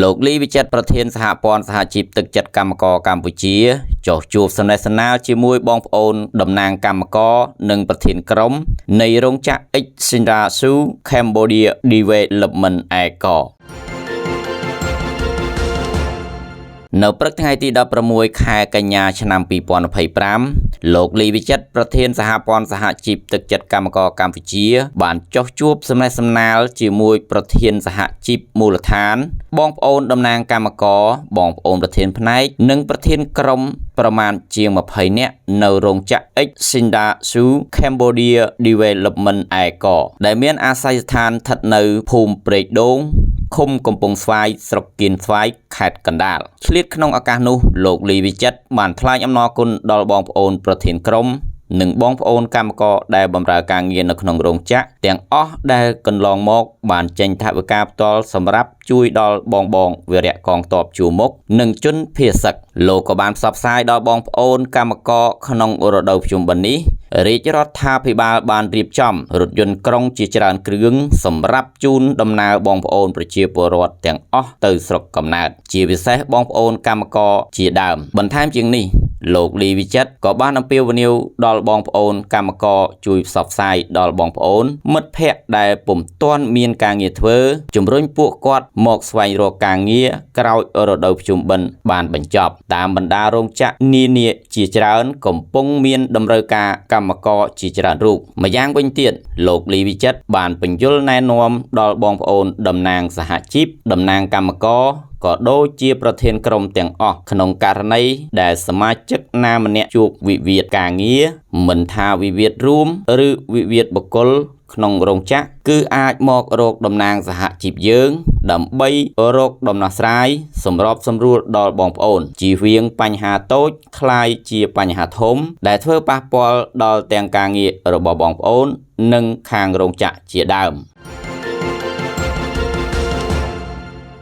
លោកលីវិចិត្រប្រធានសហព័ន្ធសហជីពទឹកចិត្តកម្មករកម្ពុជាចុះជួបសំណេះសំណាលជាមួយបងប្អូនតំណាងកម្មករនិងប្រធានក្រុមនៃរោងចក្រ Xinrasu Cambodia Development Agro នៅព្រឹកថ្ងៃទី 16 ខែកញ្ញាឆ្នាំ 2025 លោកលីវិចិត្រប្រធានសហព័ន្ធសហជីពទឹកចិត្តកម្មករកម្ពុជាបានចុះជួបសំណេះសំណាលជាមួយប្រធានសហជីពមូលដ្ឋានបងប្អូនតំណាងកម្មករបងប្អូនប្រធានផ្នែកនិងប្រធានក្រុមប្រមាណជាង 20 នាក់នៅរោងចក្រ Xinrasu Cambodia Development Agro ដែលមានអាស័យដ្ឋានស្ថិតនៅភូមិព្រែកដូងឃុំកំពង់ស្វាយស្រុកគៀនស្វាយខេត្តកណ្ដាលឆ្លៀតក្នុងឱកាសនោះលោកលីវិចិត្របានថ្លែងអំណរគុណដល់បងប្អូនប្រធានក្រុមនិងបងប្អូនកម្មករដែលបម្រើការងារនៅក្នុងរោងចក្រទាំងអស់ដែលកន្លងមកបានចេញថវិកាផ្ទាល់សម្រាប់ជួយដល់បងវីរៈកងទ័ពជួរមុខនិងជនភៀសសឹកលោកក៏បានផ្សព្វផ្សាយដល់បងប្អូនកម្មករក្នុងរដូវភ្ជុំបិណ្ឌនេះរាជរដ្ឋាភិបាលបានរៀបចំរថយន្តក្រុងជាច្រើនគ្រឿងសម្រាប់ជូនដំណើរបងប្អូនប្រជាពលរដ្ឋទាំងអស់ទៅស្រុកកំណើតជាពិសេសបងប្អូនកម្មករជាដើមបន្ថែមជាងនេះលោកលីវិចិត្រក៏បានអំពាវនាវដល់បងប្អូនកម្មករជួយផ្សព្វផ្សាយដល់បងប្អូនមិត្តភ័ក្តិដែលពុំទាន់មានការងារធ្វើជំរុញពួកគាត់មកស្វែងរកការងារក្រោយរដូវភ្ជុំបិណ្ឌបានបញ្ចប់តាមបណ្ដារោងចក្រនានាជាច្រើនកំពុងមានតម្រូវការកម្មករជាច្រើនរូបម្យ៉ាងវិញទៀតលោកលីវិចិត្របានបញ្យល់ណែនាំដល់បងប្អូនតំណាងសហជីពតំណាងកម្មករក៏ដូចជាប្រធានក្រុមទាំងអស់ក្នុងករណីដែលសមាជិកណាម្នាក់ជួបវិវាទការងារមិនថាវិវាទរួមឬវិវាទបុគ្គលក្នុងរោងចក្រគឺអាចមករកតំណាងសហជីពយើងដើម្បីរកដំណោះស្រាយសម្របសម្រួលដល់បងប្អូនជៀសវាងបញ្ហាតូចคล้ายជាបញ្ហាធំដែលធ្វើប៉ះពាល់ដល់ទាំងការងាររបស់បងប្អូននិងខាងរោងចក្រជាដើម